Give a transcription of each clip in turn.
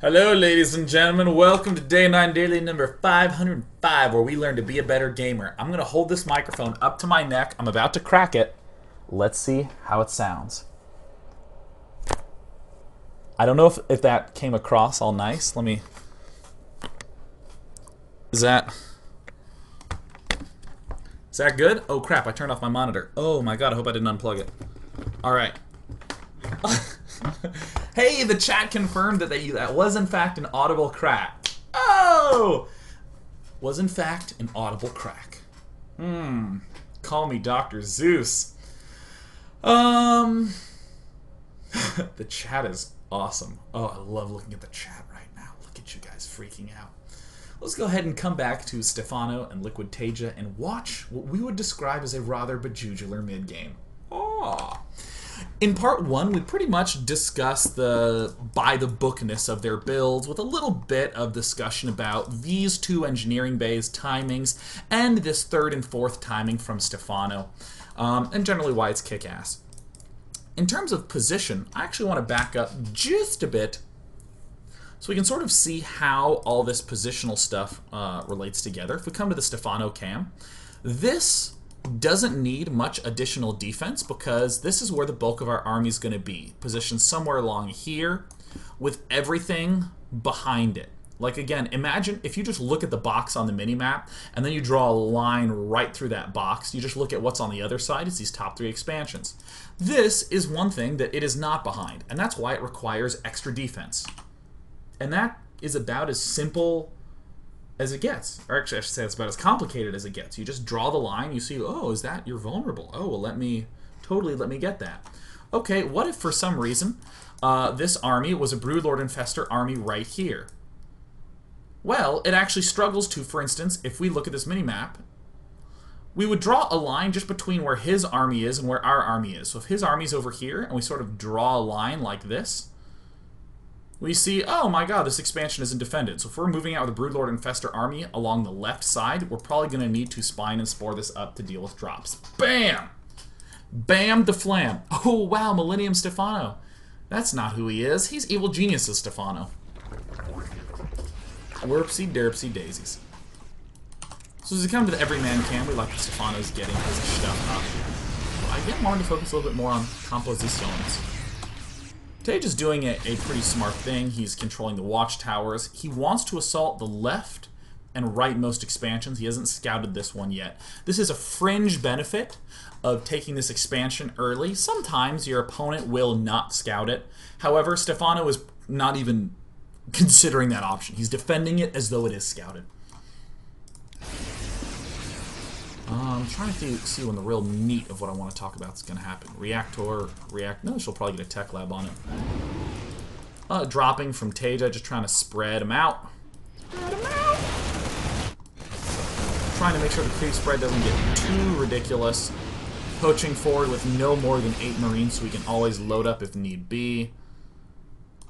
Hello, ladies and gentlemen. Welcome to Day 9 Daily number 505, where we learn to be a better gamer. I'm going to hold this microphone up to my neck. I'm about to crack it. Let's see how it sounds. I don't know if that came across all nice. Let me... Is that good? Oh, crap. I turned off my monitor. Oh, my God. I hope I didn't unplug it. All right. Hey, the chat confirmed that was in fact an audible crack. Oh! Was in fact an audible crack. Call me Dr. Zeus. The chat is awesome. Oh, I love looking at the chat right now. Look at you guys freaking out. Let's go ahead and come back to Stephano and Liquid TaeJa and watch what we would describe as a rather bejugular mid-game. Oh. In part 1, we pretty much discussed the by-the-bookness of their builds with a little bit of discussion about these two engineering bays timings and this third and fourth timing from Stephano, and generally why it's kick-ass. In terms of position, I actually want to back up just a bit so we can sort of see how all this positional stuff relates together. If we come to the Stephano cam, this doesn't need much additional defense because this is where the bulk of our army is going to be, positioned somewhere along here with everything behind it. Like, again, imagine if you just look at the box on the mini-map and then you draw a line right through that box. You just look at what's on the other side. It's these top 3 expansions. This is one thing that it is not behind, and that's why it requires extra defense. And that is about as simple as it gets. Or actually, I should say it's about as complicated as it gets. You just draw the line, you see, oh, is that, you're vulnerable. Oh, well, let me get that. Okay, what if for some reason this army was a Broodlord Infestor army right here? Well, it actually struggles to, for instance, if we look at this mini-map, we would draw a line just between where his army is and where our army is. So if his army's over here, and we sort of draw a line like this, we see, oh my god, this expansion isn't defended. So if we're moving out with a Broodlord Infestor army along the left side, we're probably going to need to spine and spore this up to deal with drops. Bam! Bam de flam. Oh wow, Millennium Stephano. That's not who he is. He's Evil Genius's Stephano. Whoopsie derpsie daisies. So as we come to the Everyman cam, we like the Stephano's getting his stuff up. I get wanted to focus a little bit more on compositions. TaeJa's doing a pretty smart thing. He's controlling the watchtowers. He wants to assault the left and rightmost expansions. He hasn't scouted this one yet. This is a fringe benefit of taking this expansion early. Sometimes your opponent will not scout it. However, Stephano is not even considering that option. He's defending it as though it is scouted. I'm trying to see when the real meat of what I want to talk about is going to happen. No, she'll probably get a tech lab on it. Dropping from TaeJa, just trying to spread him out. Trying to make sure the creep spread doesn't get too ridiculous. Poaching forward with no more than 8 Marines so we can always load up if need be.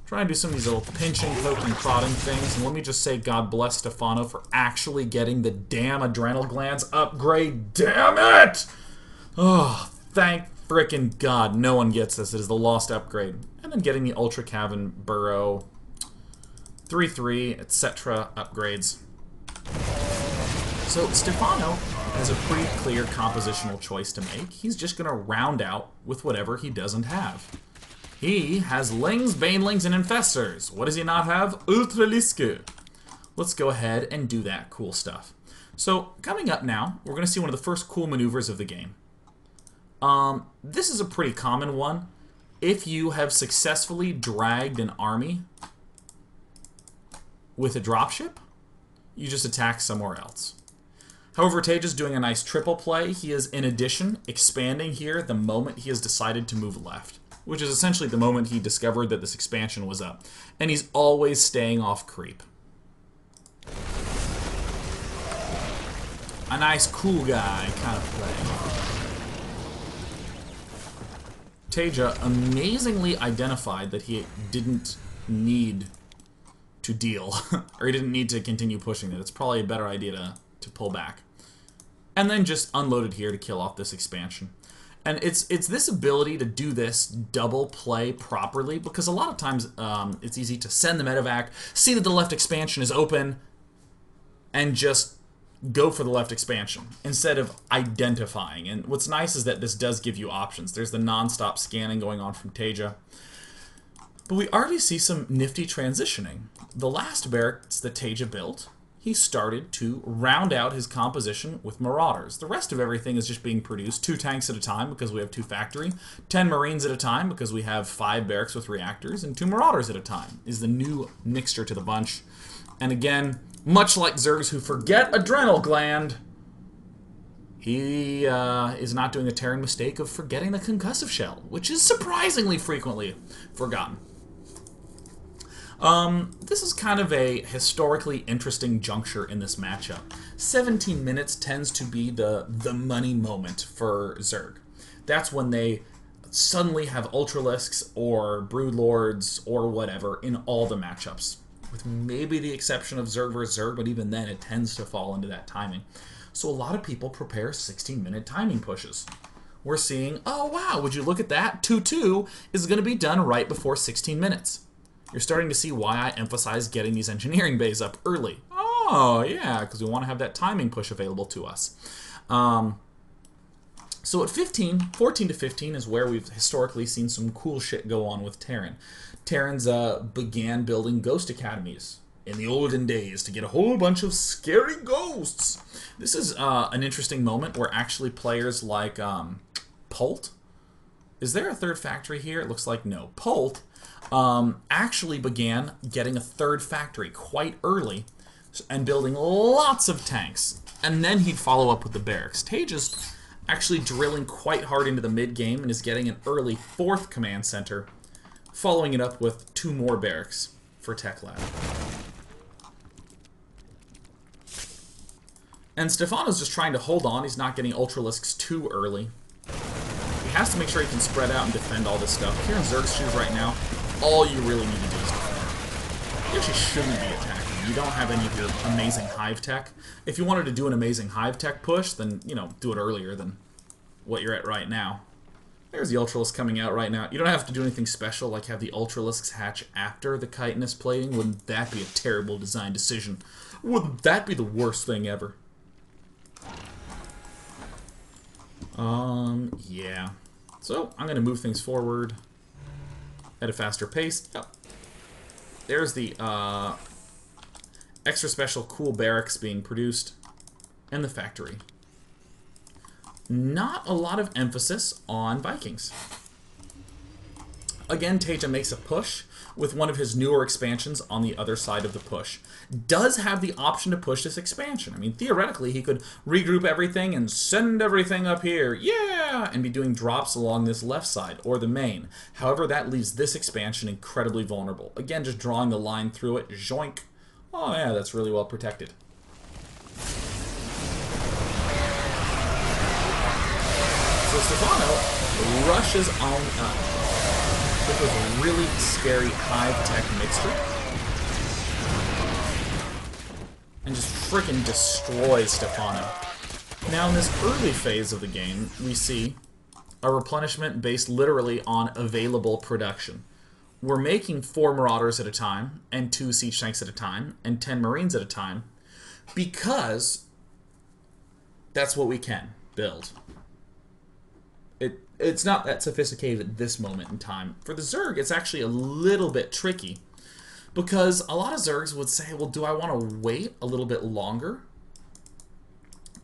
Trying to do some of these little pinching, poking, prodding things. And let me just say God bless Stephano for actually getting the damn adrenal glands upgrade. Damn it! Oh, thank frickin' God. No one gets this. It is the lost upgrade. And then getting the Ultra Cavern Burrow 3-3, etc. upgrades. So Stephano has a pretty clear compositional choice to make. He's just going to round out with whatever he doesn't have. He has Lings, Banelings, and Infestors. What does he not have? Ultraliske. Let's go ahead and do that cool stuff. So, coming up now, we're going to see one of the first cool maneuvers of the game. This is a pretty common one. If you have successfully dragged an army with a dropship, you just attack somewhere else. However, TaeJa's doing a nice triple play. He is, in addition, expanding here the moment he has decided to move left, which is essentially the moment he discovered that this expansion was up. And he's always staying off creep. A nice cool guy kind of play. TaeJa amazingly identified that he didn't need to deal, or he didn't need to continue pushing it. It's probably a better idea to pull back. And then just unloaded here to kill off this expansion. And it's this ability to do this double play properly, because a lot of times it's easy to send the medevac, see that the left expansion is open, and just go for the left expansion instead of identifying. And what's nice is that this does give you options. There's the non-stop scanning going on from TaeJa. But we already see some nifty transitioning. The last barracks that TaeJa built, he started to round out his composition with marauders. The rest of everything is just being produced 2 tanks at a time because we have 2 factory, 10 marines at a time because we have 5 barracks with reactors, and 2 marauders at a time is the new mixture to the bunch. And again, much like Zergs who forget adrenal gland, he is not doing the Terran mistake of forgetting the concussive shell, which is surprisingly frequently forgotten. This is kind of a historically interesting juncture in this matchup. 17 minutes tends to be the money moment for Zerg. That's when they suddenly have Ultralisks or Broodlords or whatever in all the matchups, with maybe the exception of Zerg vs. Zerg, but even then it tends to fall into that timing. So a lot of people prepare 16-minute timing pushes. We're seeing, oh wow, would you look at that? 2-2 is going to be done right before 16 minutes. You're starting to see why I emphasize getting these engineering bays up early. Oh, yeah, because we want to have that timing push available to us. So at 14 to 15 is where we've historically seen some cool shit go on with Terran. Terrans began building ghost academies in the olden days to get a whole bunch of scary ghosts. This is an interesting moment where actually players like Pult. Is there a 3rd factory here? It looks like no. Pult actually began getting a 3rd factory quite early and building lots of tanks. And then he'd follow up with the barracks. TaeJa's actually drilling quite hard into the mid-game and is getting an early 4th command center, following it up with 2 more barracks for Tech Lab. And Stephano's just trying to hold on. He's not getting Ultralisks too early. He has to make sure he can spread out and defend all this stuff. Here in Zerg's shoes right now, all you really need to do is defend. You actually shouldn't be attacking. You don't have any of your amazing hive tech. If you wanted to do an amazing hive tech push, then, you know, do it earlier than what you're at right now. There's the Ultralisk coming out right now. You don't have to do anything special, like have the Ultralisks hatch after the chitinous plating. Wouldn't that be a terrible design decision? Wouldn't that be the worst thing ever? Yeah. So, I'm going to move things forward at a faster pace. Oh. There's the extra special cool barracks being produced and the factory. Not a lot of emphasis on Vikings. Again, TaeJa makes a push with one of his newer expansions on the other side of the push. Does have the option to push this expansion. I mean, theoretically, he could regroup everything and send everything up here, yeah, and be doing drops along this left side, or the main. However, that leaves this expansion incredibly vulnerable. Again, just drawing the line through it, zoink. Oh yeah, that's really well protected. So Stephano rushes on up with this really scary hive-tech mixture and just freaking destroys Stephano. Now in this early phase of the game, we see a replenishment based literally on available production. We're making 4 Marauders at a time, and 2 Siege Tanks at a time, and 10 Marines at a time, because that's what we can build. It's not that sophisticated at this moment in time. For the Zerg, it's actually a little bit tricky, because a lot of Zergs would say, well, do I want to wait a little bit longer?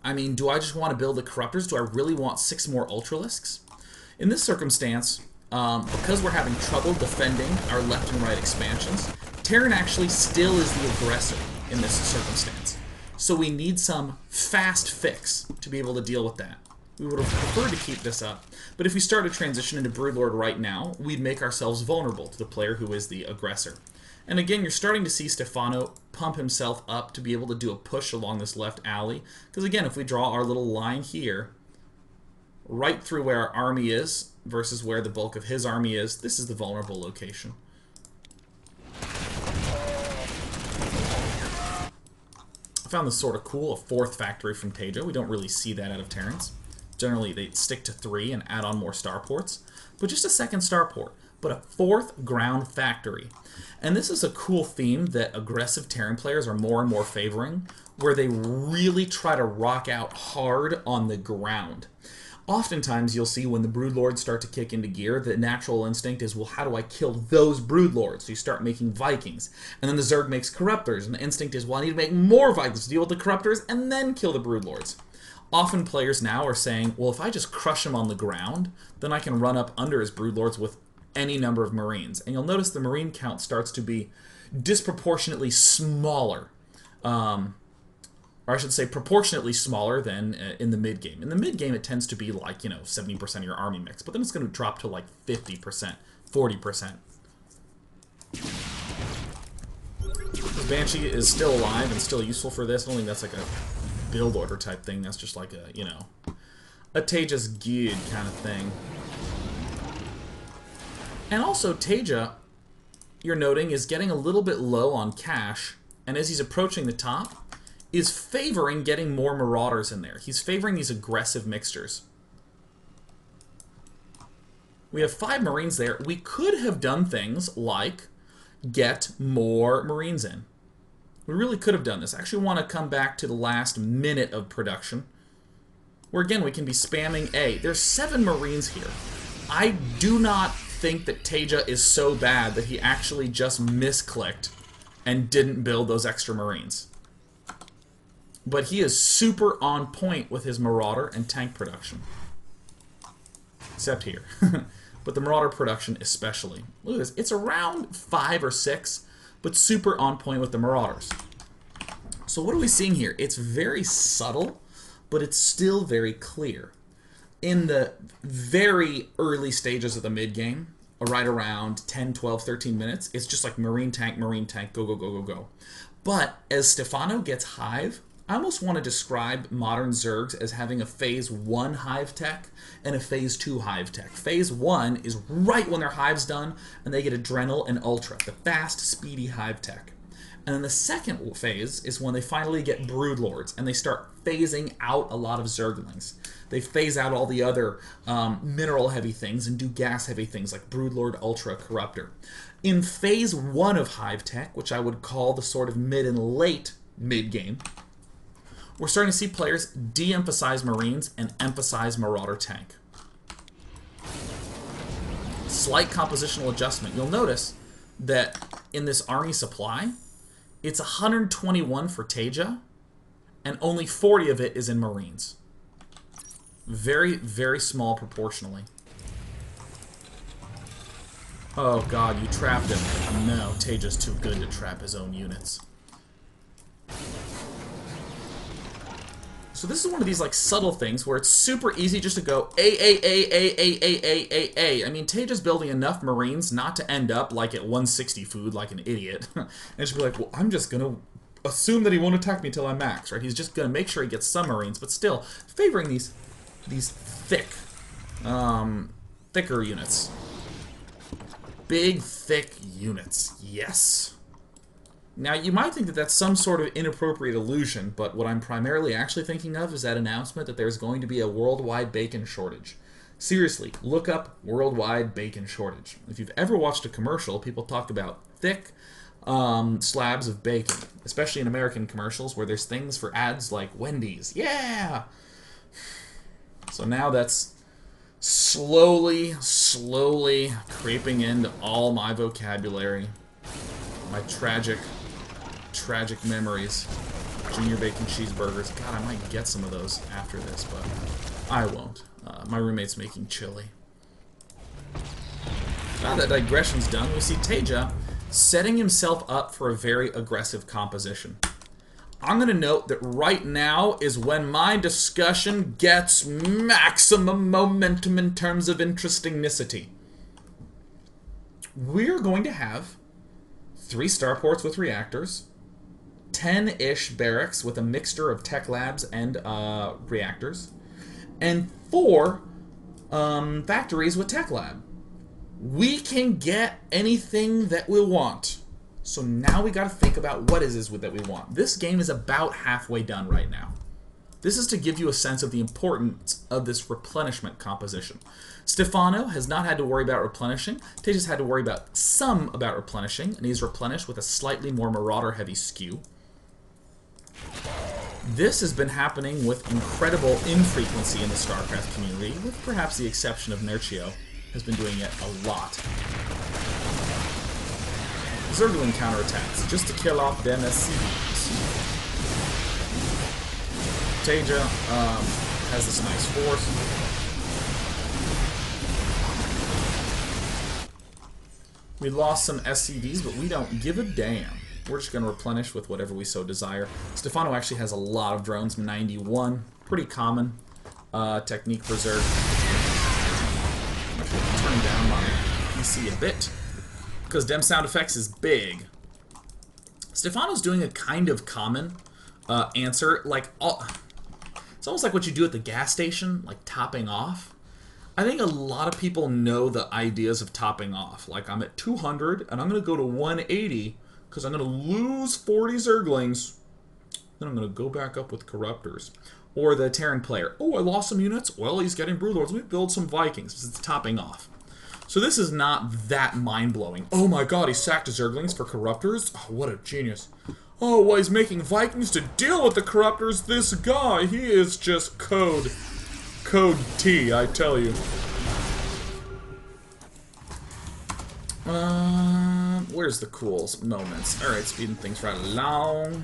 I mean, do I just want to build the Corruptors? Do I really want 6 more Ultralisks? In this circumstance, because we're having trouble defending our left and right expansions, Terran actually still is the aggressor in this circumstance. So we need some fast fix to be able to deal with that. We would have preferred to keep this up, but if we start to transition into Broodlord right now, we'd make ourselves vulnerable to the player who is the aggressor. And again, you're starting to see Stephano pump himself up to be able to do a push along this left alley, because again, if we draw our little line here, right through where our army is, versus where the bulk of his army is, this is the vulnerable location. I found this sort of cool, a 4th factory from TaeJa. We don't really see that out of Terrans. Generally, they stick to 3 and add on more starports. But just a second starport. But a 4th ground factory. And this is a cool theme that aggressive Terran players are more and more favoring, where they really try to rock out hard on the ground. Oftentimes, you'll see when the Broodlords start to kick into gear, the natural instinct is, well, how do I kill those Broodlords? So you start making Vikings. And then the Zerg makes Corruptors, and the instinct is, well, I need to make more Vikings to deal with the Corruptors, and then kill the Broodlords. Often players now are saying, well, if I just crush him on the ground, then I can run up under his Broodlords with any number of Marines. And you'll notice the Marine count starts to be disproportionately smaller. Or I should say proportionately smaller than in the mid-game. In the mid-game, it tends to be like, 70% of your army mix. But then it's going to drop to like 50%, 40%. This Banshee is still alive and still useful for this. I don't think that's like a build order type thing. That's just like a, a TaeJa's good kind of thing. And also, TaeJa, you're noting, is getting a little bit low on cash. And as he's approaching the top, is favoring getting more Marauders in there. He's favoring these aggressive mixtures. We have 5 Marines there. We could have done things like get more Marines in. We really could have done this. I actually want to come back to the last minute of production, where again we can be spamming A. There's 7 Marines here. I do not think that TaeJa is so bad that he actually just misclicked and didn't build those extra Marines. But he is super on point with his Marauder and tank production. Except here. But the Marauder production especially. Look at this. It's around 5 or 6, but super on point with the Marauders. So what are we seeing here? It's very subtle, but it's still very clear. In the very early stages of the mid-game, right around 10, 12, 13 minutes, it's just like Marine tank, go, go, go, go, go. But as Stephano gets Hive, I almost want to describe modern Zergs as having a Phase 1 Hive tech and a Phase 2 Hive tech. Phase 1 is right when their Hive's done, and they get Adrenal and Ultra, the fast, speedy Hive tech. And then the second phase is when they finally get Broodlords, and they start phasing out a lot of Zerglings. They phase out all the other mineral-heavy things and do gas-heavy things like Broodlord, Ultra, Corruptor. In Phase 1 of Hive tech, which I would call the sort of mid and late mid-game, we're starting to see players de-emphasize Marines and emphasize Marauder tank. Slight compositional adjustment. You'll notice that in this army supply, it's 121 for TaeJa, and only 40 of it is in Marines. Very, very small proportionally. Oh god, you trapped him. No, TaeJa's too good to trap his own units. So this is one of these like subtle things where it's super easy just to go A. I mean, TaeJa's building enough Marines not to end up like at 160 food like an idiot. And just be like, well, I'm just going to assume that he won't attack me until I'm max, right? He's just going to make sure he gets some Marines, but still favoring these thick, thicker units. Big, thick units. Yes. Now, you might think that that's some sort of inappropriate illusion, but what I'm primarily actually thinking of is that announcement that there's going to be a worldwide bacon shortage. Seriously, look up worldwide bacon shortage. If you've ever watched a commercial, people talk about thick slabs of bacon, especially in American commercials where there's things for ads like Wendy's. Yeah! So now that's slowly creeping into all my vocabulary. My tragic memories. Junior bacon cheeseburgers. God, I might get some of those after this, but I won't. My roommate's making chili. Now that digression's done, we see TaeJa setting himself up for a very aggressive composition. I'm going to note that right now is when my discussion gets maximum momentum in terms of interestingnicity. We're going to have 3 starports with reactors, 10-ish barracks with a mixture of tech labs and reactors, and 4 factories with tech lab. We can get anything that we want. So now we got to think about what is this that we want. This game is about halfway done right now. This is to give you a sense of the importance of this replenishment composition. Stephano has not had to worry about replenishing. TaeJa's had to worry about replenishing, and he's replenished with a slightly more marauder-heavy skew. This has been happening with incredible infrequency in the StarCraft community, with perhaps the exception of Nerchio, has been doing it a lot. Zergling counterattacks, just to kill off them SCVs. TaeJa has this nice force. We lost some SCVs, but we don't give a damn. We're just going to replenish with whatever we so desire. Stephano actually has a lot of drones, 91. Pretty common technique for Zerg. I'm going to turn down my PC a bit, because dem sound effects is big. Stephano's doing a kind of common answer, like it's almost like what you do at the gas station, like topping off. I think a lot of people know the ideas of topping off. Like, I'm at 200, and I'm going to go to 180, because I'm going to lose 40 Zerglings. Then I'm going to go back up with Corruptors. Or the Terran player. Oh, I lost some units? Well, he's getting Broodlords. Let me build some Vikings. It's topping off. So this is not that mind-blowing. Oh my god, he sacked Zerglings for Corruptors? Oh, what a genius. Oh, well, he's making Vikings to deal with the Corruptors. This guy, he is just code T, I tell you. Where's the cool moments? Alright, speeding things right along.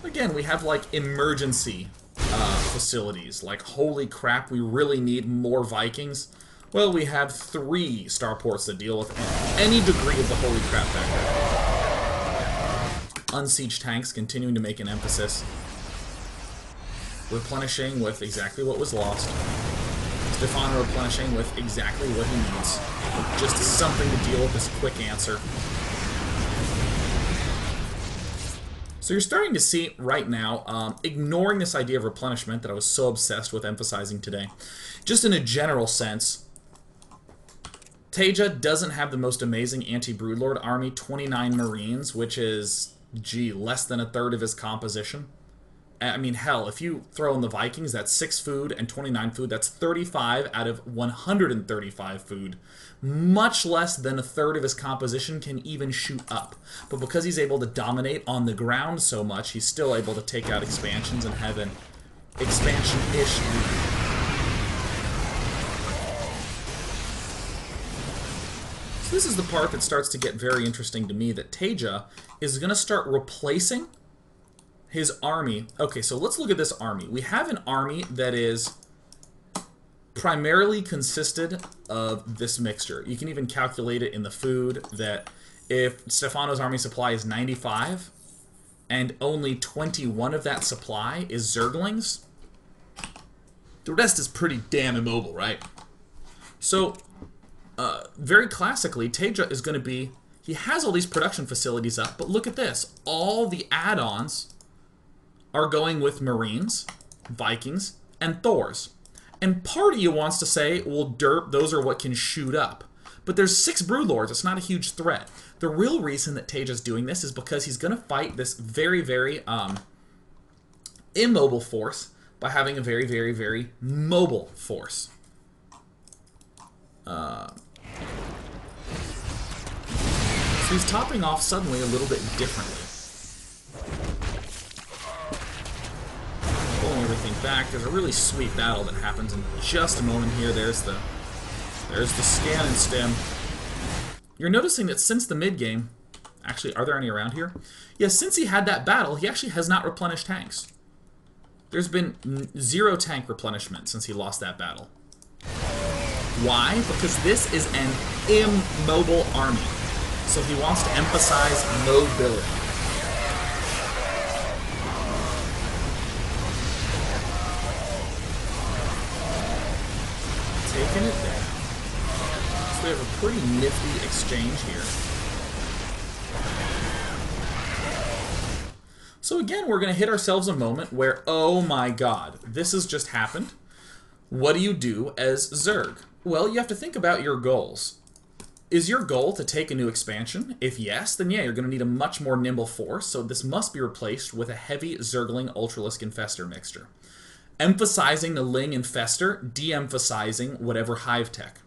Again, we have, like, emergency facilities. Like, holy crap, we really need more Vikings. Well, we have 3 starports to deal with any degree of the holy crap factor. Unsieged tanks continuing to make an emphasis. Replenishing with exactly what was lost. Stephano replenishing with exactly what he needs. Just something to deal with this quick answer. So you're starting to see right now, ignoring this idea of replenishment that I was so obsessed with emphasizing today, just in a general sense, TaeJa doesn't have the most amazing anti-Broodlord army, 29 Marines, which is, gee, less than a third of his composition. I mean, hell, if you throw in the Vikings, that's 6 food and 29 food. That's 35 out of 135 food. Much less than a third of his composition can even shoot up. But because he's able to dominate on the ground so much, he's still able to take out expansions and have an expansion-ish lead. So this is the part that starts to get very interesting to me, that TaeJa is going to start replacing his army. Okay, so let's look at this army. We have an army that is primarily consisted of this mixture. You can even calculate it in the food that if Stephano's army supply is 95 and only 21 of that supply is Zerglings, the rest is pretty damn immobile, right? So, very classically, TaeJa is going to be, he has all these production facilities up, but look at this. All the add-ons are going with Marines, Vikings, and Thors. And part of you wants to say, well, derp, those are what can shoot up. But there's 6 Broodlords, it's not a huge threat. The real reason that TaeJa's doing this is because he's going to fight this very, very immobile force by having a very, very, very mobile force. So he's topping off suddenly a little bit differently. Pulling everything back. There's a really sweet battle that happens in just a moment here. There's the scan and stem. You're noticing that since the mid-game... Actually, are there any around here? Yeah, since he had that battle, he actually has not replenished tanks. There's been 0 tank replenishment since he lost that battle. Why? Because this is an immobile army. So he wants to emphasize mobility. Taking it down. So we have a pretty nifty exchange here. So again, we're going to hit ourselves a moment where, oh my god, this has just happened. What do you do as Zerg? Well, you have to think about your goals. Is your goal to take a new expansion? If yes, then yeah, you're going to need a much more nimble force, so this must be replaced with a heavy Zergling Ultralisk Infestor mixture. emphasizing the Ling and Fester, de-emphasizing whatever Hive Tech.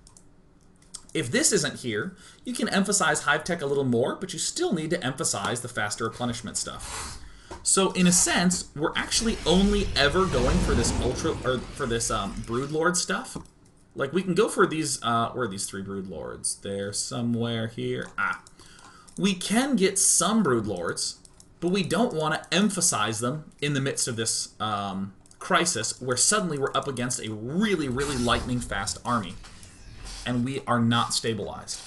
If this isn't here, you can emphasize Hive Tech a little more, but you still need to emphasize the faster replenishment stuff. So in a sense, we're actually only ever going for this Broodlord stuff. Like, we can go for these, where are these 3 Broodlords? They're somewhere here. We can get some Broodlords, but we don't want to emphasize them in the midst of this crisis, where suddenly we're up against a really, really lightning-fast army, and we are not stabilized.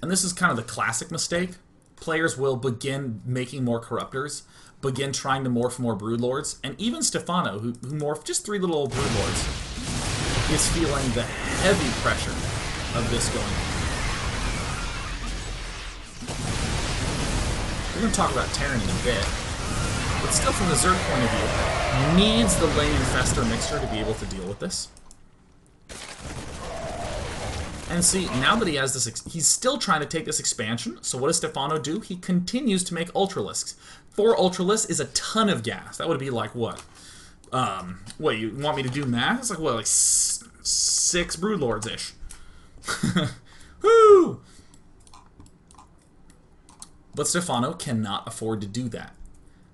And this is kind of the classic mistake. Players will begin making more Corruptors, begin trying to morph more Broodlords, and even Stephano, who morphed just 3 little old Broodlords, is feeling the heavy pressure of this going on. We're going to talk about Terran in a bit, but still from the Zerg point of view, needs the Ling and Fester mixture to be able to deal with this. And see, now that he has this, he's still trying to take this expansion, so what does Stephano do? He continues to make Ultralisks. 4 Ultralisks is a ton of gas. That would be like, what? What, you want me to do math? It's like, what, like 6 Broodlords-ish. Woo! But Stephano cannot afford to do that.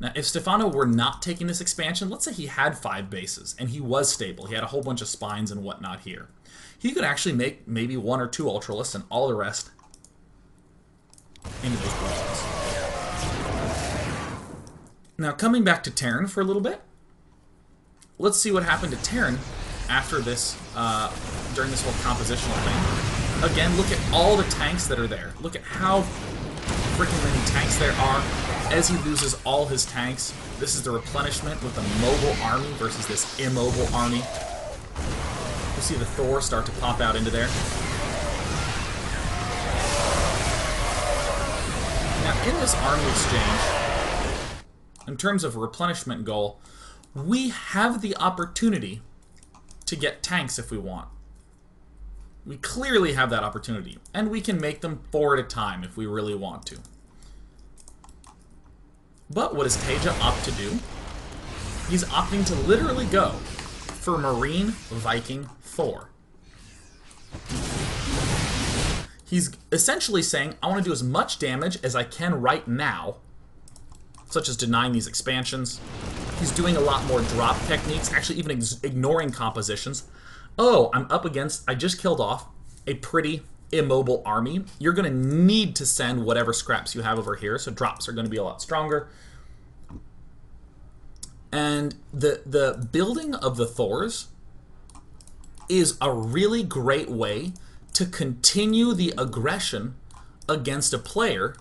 Now, if Stephano were not taking this expansion, let's say he had 5 bases, and he was stable, he had a whole bunch of spines and whatnot here, he could actually make maybe 1 or 2 Ultralisks and all the rest into those Broodlords. Now, coming back to Terran for a little bit, let's see what happened to Terran after this, during this whole compositional thing. Again, look at all the tanks that are there. Look at how freaking many tanks there are. As he loses all his tanks, this is the replenishment with a mobile army versus this immobile army. You see the thors start to pop out into there. Now, in this army exchange, in terms of replenishment goal, we have the opportunity to get tanks if we want. We clearly have that opportunity, and we can make them 4 at a time if we really want to. But what does TaeJa opt to do? He's opting to literally go for Marine, Viking, Thor. He's essentially saying, I want to do as much damage as I can right now, such as denying these expansions. He's doing a lot more drop techniques, actually even ignoring compositions. Oh, I'm up against, I just killed off a pretty immobile army. You're going to need to send whatever scraps you have over here, so drops are going to be a lot stronger. And the building of the thors is a really great way to continue the aggression against a player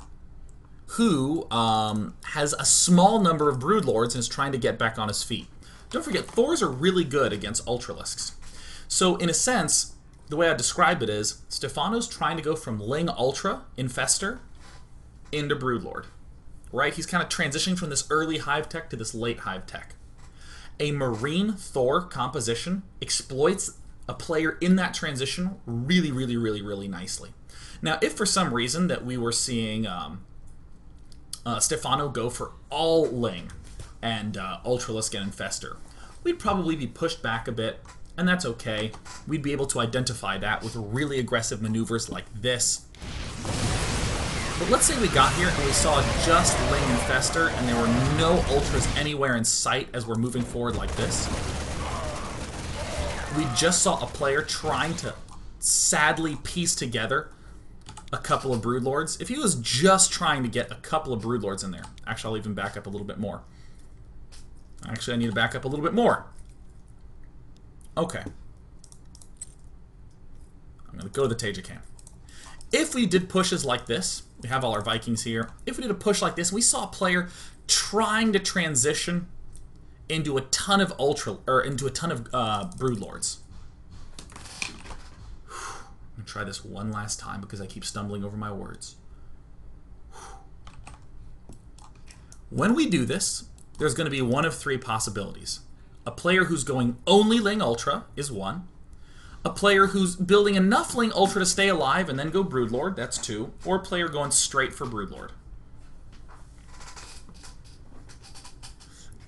who has a small number of Broodlords and is trying to get back on his feet. Don't forget, thors are really good against Ultralisks. So in a sense, the way I describe it is, Stephano's trying to go from Ling Ultra, Infester, into Broodlord. Right? He's kind of transitioning from this early Hive Tech to this late Hive Tech. A Marine Thor composition exploits a player in that transition really, really, really, really nicely. Now, if for some reason that we were seeing Stephano go for all Ling and Ultralisk and Infester, we'd probably be pushed back a bit, and that's okay. We'd be able to identify that with really aggressive maneuvers like this. But let's say we got here and we saw just Ling and Fester and there were no Ultras anywhere in sight as we're moving forward like this. We just saw a player trying to sadly piece together a couple of Broodlords. If he was just trying to get a couple of Broodlords in there, actually I'll even back up a little bit more. Actually, I need to back up a little bit more. Okay. I'm going to go to the TaeJa cam. If we did pushes like this, we have all our Vikings here. If we did a push like this, we saw a player trying to transition into a ton of Broodlords. I'm gonna try this one last time because I keep stumbling over my words. When we do this, there's going to be one of 3 possibilities. A player who's going only Ling Ultra is 1. A player who's building enough Ling Ultra to stay alive and then go Broodlord, that's 2. Or a player going straight for Broodlord.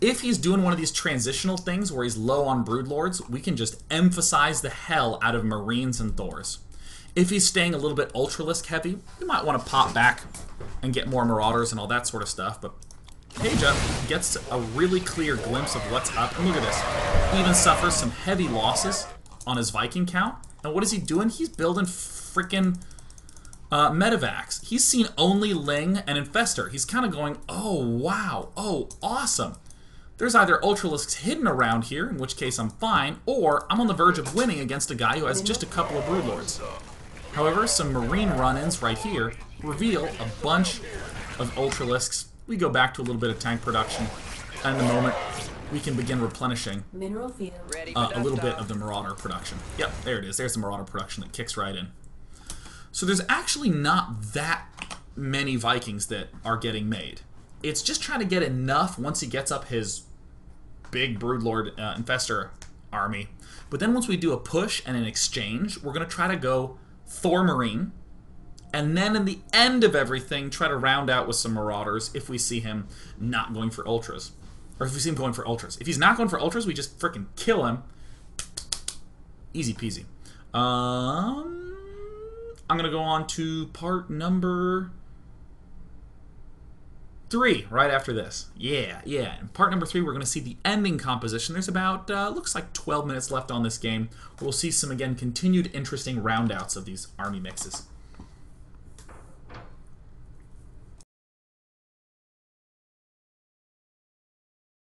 If he's doing one of these transitional things where he's low on broodlords, we can just emphasize the hell out of marines and thors. If he's staying a little bit ultralisk heavy, we might want to pop back and get more marauders and all that sort of stuff, but TaeJa gets a really clear glimpse of what's up, and look at this. He even suffers some heavy losses on his Viking count, and what is he doing? He's building freaking medevacs. He's seen only Ling and Infestor. He's kind of going, oh wow, oh awesome. There's either ultralisks hidden around here, in which case I'm fine, or I'm on the verge of winning against a guy who has just a couple of broodlords. However, some marine run-ins right here reveal a bunch of ultralisks. We go back to a little bit of tank production, and in the moment, we can begin replenishing a little bit of the marauder production. Yep, there it is. There's the marauder production that kicks right in. So there's actually not that many Vikings that are getting made. It's just trying to get enough once he gets up his big broodlord infestor army. But then once we do a push and an exchange, we're going to try to go Thor Marine, and then in the end of everything, try to round out with some marauders if we see him not going for ultras. Or if we see him going for ultras. If he's not going for ultras, we just freaking kill him. Easy peasy. I'm going to go on to part number 3 right after this. Yeah. In part number 3, we're going to see the ending composition. There's about, looks like 12 minutes left on this game. We'll see some, again, continued interesting roundouts of these army mixes.